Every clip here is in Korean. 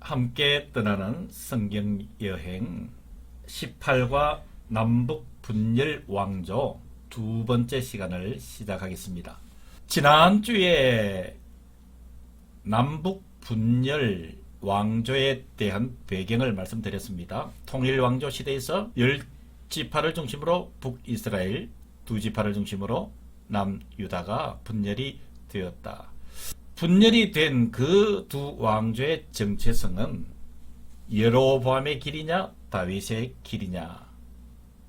함께 떠나는 성경여행 18과 남북 분열 왕조 두 번째 시간을 시작하겠습니다. 지난주에 남북 분열 왕조에 대한 배경을 말씀드렸습니다. 통일왕조 시대에서 10지파를 중심으로 북이스라엘, 2지파를 중심으로 남유다가 분열이 되었다. 분열이 된 그 두 왕조의 정체성은 여로보암의 길이냐 다윗의 길이냐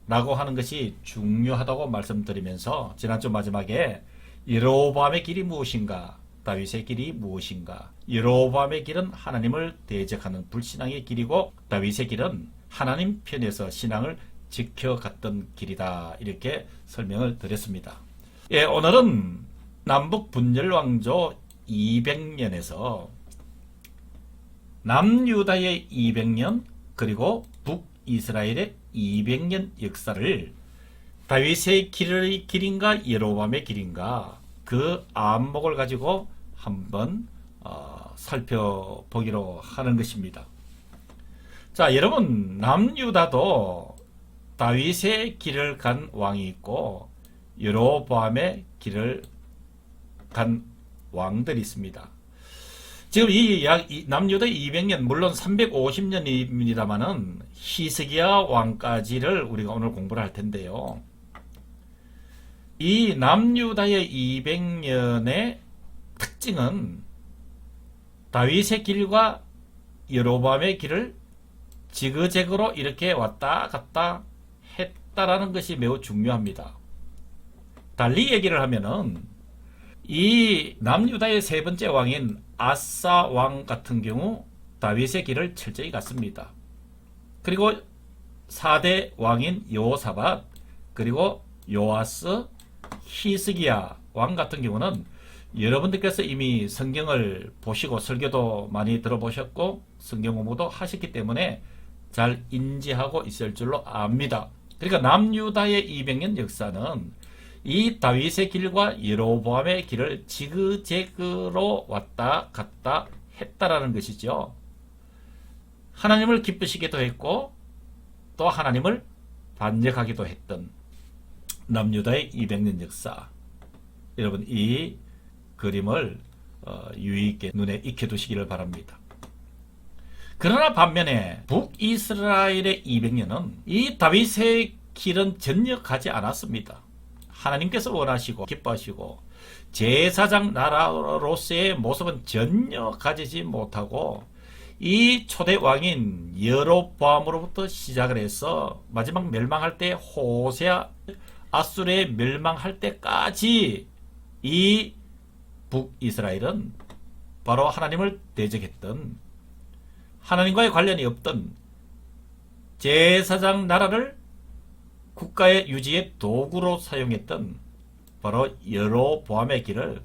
라고 하는 것이 중요하다고 말씀드리면서 지난주 마지막에 여로보암의 길이 무엇인가, 다윗의 길이 무엇인가, 여로보암의 길은 하나님을 대적하는 불신앙의 길이고 다윗의 길은 하나님 편에서 신앙을 지켜갔던 길이다, 이렇게 설명을 드렸습니다. 예, 오늘은 남북 분열 왕조 200년에서 남유다의 200년 그리고 북이스라엘의 200년 역사를 다윗의 길인가 여로보암의 길인가 그 안목을 가지고 한번 살펴보기로 하는 것입니다. 자, 여러분, 남유다도 다윗의 길을 간 왕이 있고 여로보암의 길을 간 왕들이 있습니다. 지금 이 남유다 200년, 물론 350년입니다만은 히스기야 왕까지를 우리가 오늘 공부를 할 텐데요. 이 남유다의 200년의 특징은 다윗의 길과 여로보암의 길을 지그재그로 이렇게 왔다 갔다 했다라는 것이 매우 중요합니다. 달리 얘기를 하면은 이 남유다의 세 번째 왕인 아사 왕 같은 경우 다윗의 길을 철저히 갔습니다. 그리고 4대 왕인 여호사밧, 그리고 요아스, 히스기야 왕 같은 경우는 여러분들께서 이미 성경을 보시고 설교도 많이 들어보셨고 성경 공부도 하셨기 때문에 잘 인지하고 있을 줄로 압니다. 그러니까 남유다의 200년 역사는 이 다윗의 길과 여로보암의 길을 지그재그로 왔다 갔다 했다라는 것이죠. 하나님을 기쁘시기도 했고 또 하나님을 반역하기도 했던 남유다의 200년 역사, 여러분 이 그림을 유의 있게 눈에 익혀두시기를 바랍니다. 그러나 반면에 북이스라엘의 200년은 이 다윗의 길은 전혀 가지 않았습니다. 하나님께서 원하시고 기뻐하시고 제사장 나라로서의 모습은 전혀 가지지 못하고 이 초대 왕인 여로보암으로부터 시작을 해서 마지막 멸망할 때 호세아 아수르의 멸망할 때까지 이 북이스라엘은 바로 하나님을 대적했던, 하나님과의 관련이 없던 제사장 나라를 국가의 유지의 도구로 사용했던 바로 여로보암의 길을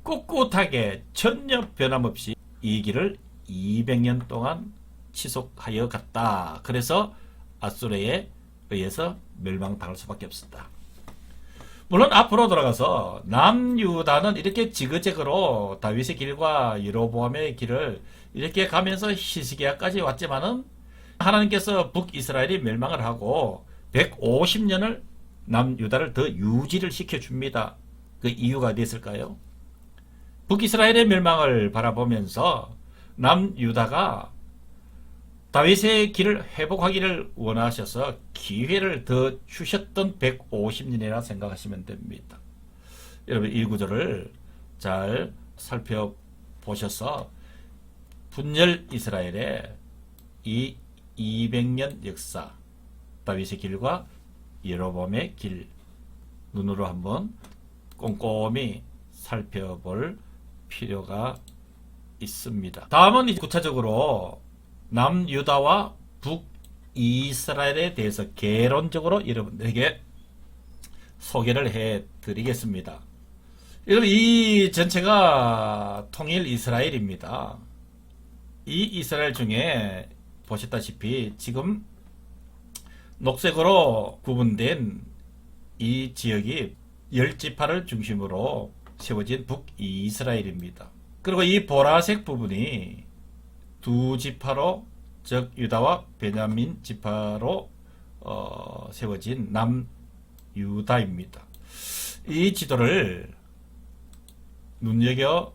꿋꿋하게 전혀 변함없이 이 길을 200년 동안 지속하여 갔다. 그래서 아수르에 의해서 멸망당할 수밖에 없었다. 물론 앞으로 돌아가서 남유다는 이렇게 지그재그로 다윗의 길과 여로보암의 길을 이렇게 가면서 히스기야까지 왔지만은 하나님께서 북이스라엘이 멸망을 하고 150년을 남유다를 더 유지를 시켜줍니다. 그 이유가 어디 있을까요? 북이스라엘의 멸망을 바라보면서 남유다가 다윗의 길을 회복하기를 원하셔서 기회를 더 주셨던 150년이라 생각하시면 됩니다. 여러분 이 구조를 잘 살펴보셔서 분열 이스라엘의 이 200년 역사, 다윗의 길과 여로보암의 길 눈으로 한번 꼼꼼히 살펴볼 필요가 있습니다. 다음은 이제 구체적으로 남유다와 북이스라엘에 대해서 개론적으로 여러분들에게 소개를 해 드리겠습니다. 여러분 이 전체가 통일 이스라엘입니다. 이 이스라엘 중에 보셨다시피 지금 녹색으로 구분된 이 지역이 10지파를 중심으로 세워진 북이스라엘입니다. 그리고 이 보라색 부분이 두 지파로, 즉 유다와 베냐민 지파로 세워진 남유다입니다. 이 지도를 눈여겨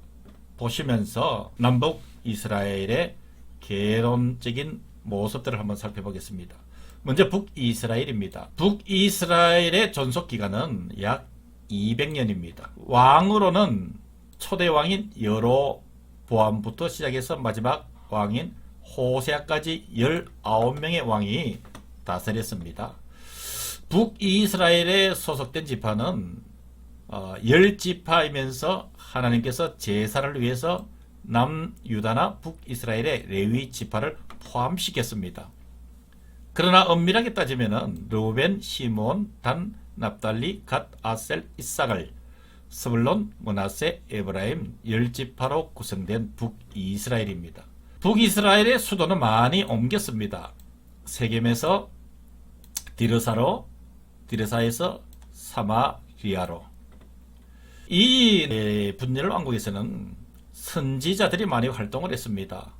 보시면서 남북 이스라엘의 개론적인 모습들을 한번 살펴보겠습니다. 먼저 북이스라엘입니다. 북이스라엘의 존속기간은 약 200년입니다. 왕으로는 초대왕인 여로보암부터 시작해서 마지막 왕인 호세아까지 19명의 왕이 다스렸습니다. 북이스라엘에 소속된 지파는 10지파이면서 하나님께서 제사를 위해서 남유다나 북이스라엘의 레위 지파를 포함시켰습니다. 그러나 엄밀하게 따지면 르우벤, 시므온, 단, 납달리, 갓, 아셀, 이사갈, 스불론, 므낫세, 에브라임 10지파로 구성된 북이스라엘입니다. 북이스라엘의 수도는 많이 옮겼습니다. 세겜에서 디르사로, 디르사에서 사마리아로. 이 분열 왕국에서는 선지자들이 많이 활동을 했습니다.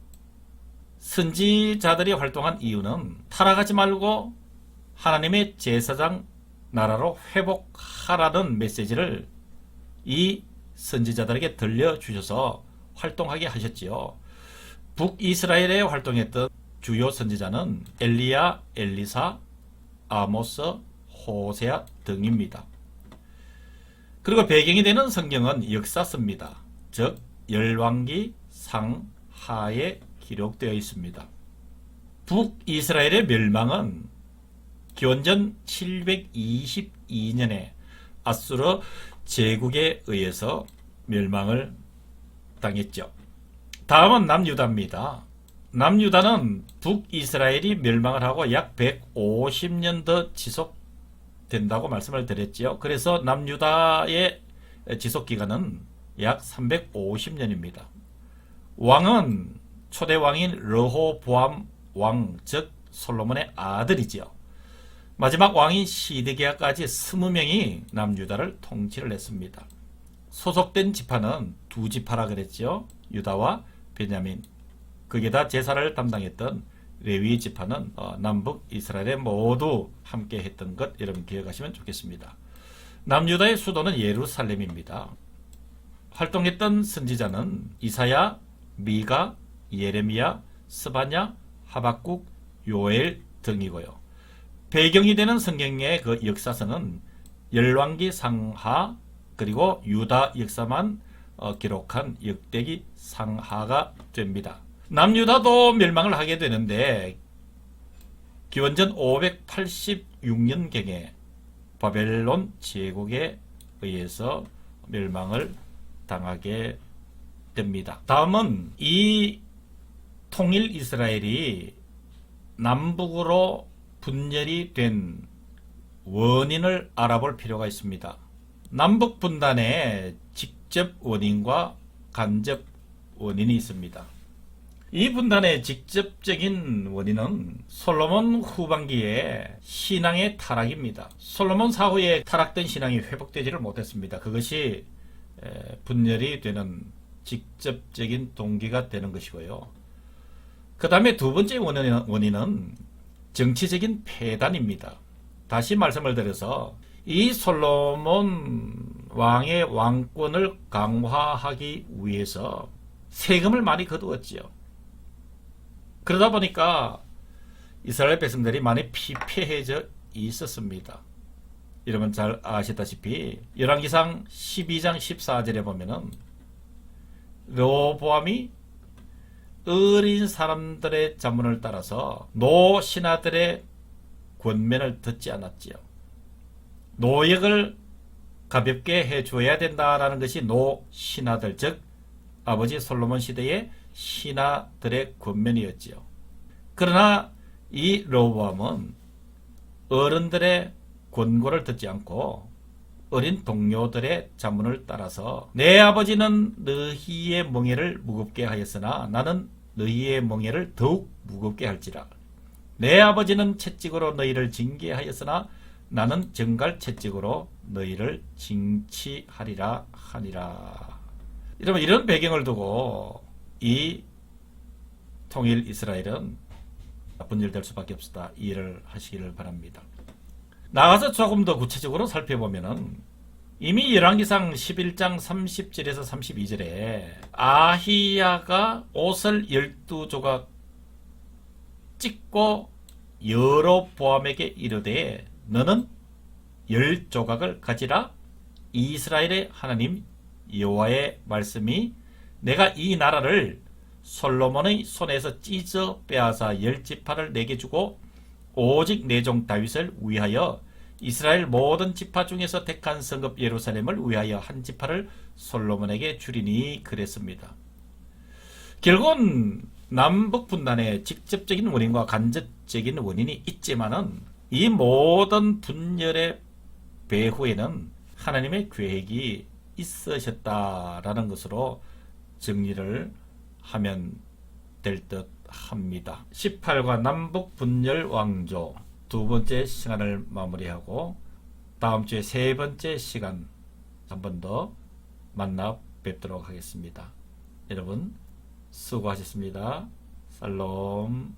선지자들이 활동한 이유는 타락하지 말고 하나님의 제사장 나라로 회복하라는 메시지를 이 선지자들에게 들려주셔서 활동하게 하셨지요. 북이스라엘에 활동했던 주요 선지자는 엘리야, 엘리사, 아모스, 호세아 등입니다. 그리고 배경이 되는 성경은 역사서입니다. 즉 열왕기 상하에 기록되어 있습니다. 북이스라엘의 멸망은 기원전 722년에 아수르 제국에 의해서 멸망을 당했죠. 다음은 남유다입니다. 남유다는 북이스라엘이 멸망을 하고 약 150년 더 지속된다고 말씀을 드렸죠. 그래서 남유다의 지속기간은 약 350년입니다. 왕은 초대왕인 르호보암 왕, 즉 솔로몬의 아들이지요. 마지막 왕인 시드기야까지 20명이 남유다를 통치를 했습니다. 소속된 지파는 두 지파라 그랬죠. 유다와 베냐민. 그게 다 제사를 담당했던 레위 지파는 남북 이스라엘에 모두 함께 했던 것 여러분 기억하시면 좋겠습니다. 남유다의 수도는 예루살렘입니다. 활동했던 선지자는 이사야, 미가, 예레미야, 스바냐, 하박국, 요엘 등이고요. 배경이 되는 성경의 그 역사서는 열왕기 상하 그리고 유다 역사만 기록한 역대기 상하가 됩니다. 남유다도 멸망을 하게 되는데 기원전 586년경에 바벨론 제국에 의해서 멸망을 당하게 됩니다. 다음은 이 통일 이스라엘이 남북으로 분열이 된 원인을 알아볼 필요가 있습니다. 남북 분단의 직접 원인과 간접 원인이 있습니다. 이 분단의 직접적인 원인은 솔로몬 후반기에 신앙의 타락입니다. 솔로몬 사후에 타락된 신앙이 회복되지를 못했습니다. 그것이 분열이 되는 직접적인 동기가 되는 것이고요. 그 다음에 두 번째 원인은 정치적인 폐단입니다. 다시 말씀을 드려서 이 솔로몬 왕의 왕권을 강화하기 위해서 세금을 많이 거두었지요. 그러다 보니까 이스라엘 백성들이 많이 피폐해져 있었습니다. 여러분 잘 아시다시피 열왕기상 12장 14절에 보면은 르호보암이 어린 사람들의 자문을 따라서 노신하들의 권면을 듣지 않았지요. 노역을 가볍게 해줘야 된다라는 것이 노신하들, 즉 아버지 솔로몬 시대의 신하들의 권면이었지요. 그러나 이 르호보암은 어른들의 권고를 듣지 않고 어린 동료들의 자문을 따라서 내 아버지는 너희의 멍에를 무겁게 하였으나 나는 너희의 멍에를 더욱 무겁게 할지라. 내 아버지는 채찍으로 너희를 징계하였으나 나는 정갈 채찍으로 너희를 징치하리라 하니라. 여러분 이런 배경을 두고 이 통일 이스라엘은 분열될 수밖에 없다. 이해를 하시기를 바랍니다. 나가서 조금 더 구체적으로 살펴보면은 이미 열왕기상 11장 30절에서 32절에 아히야가 옷을 12조각 찢고 여로보암에게 이르되 너는 10조각을 가지라. 이스라엘의 하나님 여호와의 말씀이 내가 이 나라를 솔로몬의 손에서 찢어 빼앗아 10지파를 내게 주고 오직 내 종 다윗을 위하여 이스라엘 모든 지파 중에서 택한 성읍 예루살렘을 위하여 한 지파를 솔로몬에게 주리니 그랬습니다. 결국은 남북 분단의 직접적인 원인과 간접적인 원인이 있지만은 이 모든 분열의 배후에는 하나님의 계획이 있으셨다라는 것으로 정리를 하면 될 듯 합니다. 18과 남북 분열 왕조 두 번째 시간을 마무리하고 다음 주에 세 번째 시간 한 번 더 만나 뵙도록 하겠습니다. 여러분 수고하셨습니다. 살롬.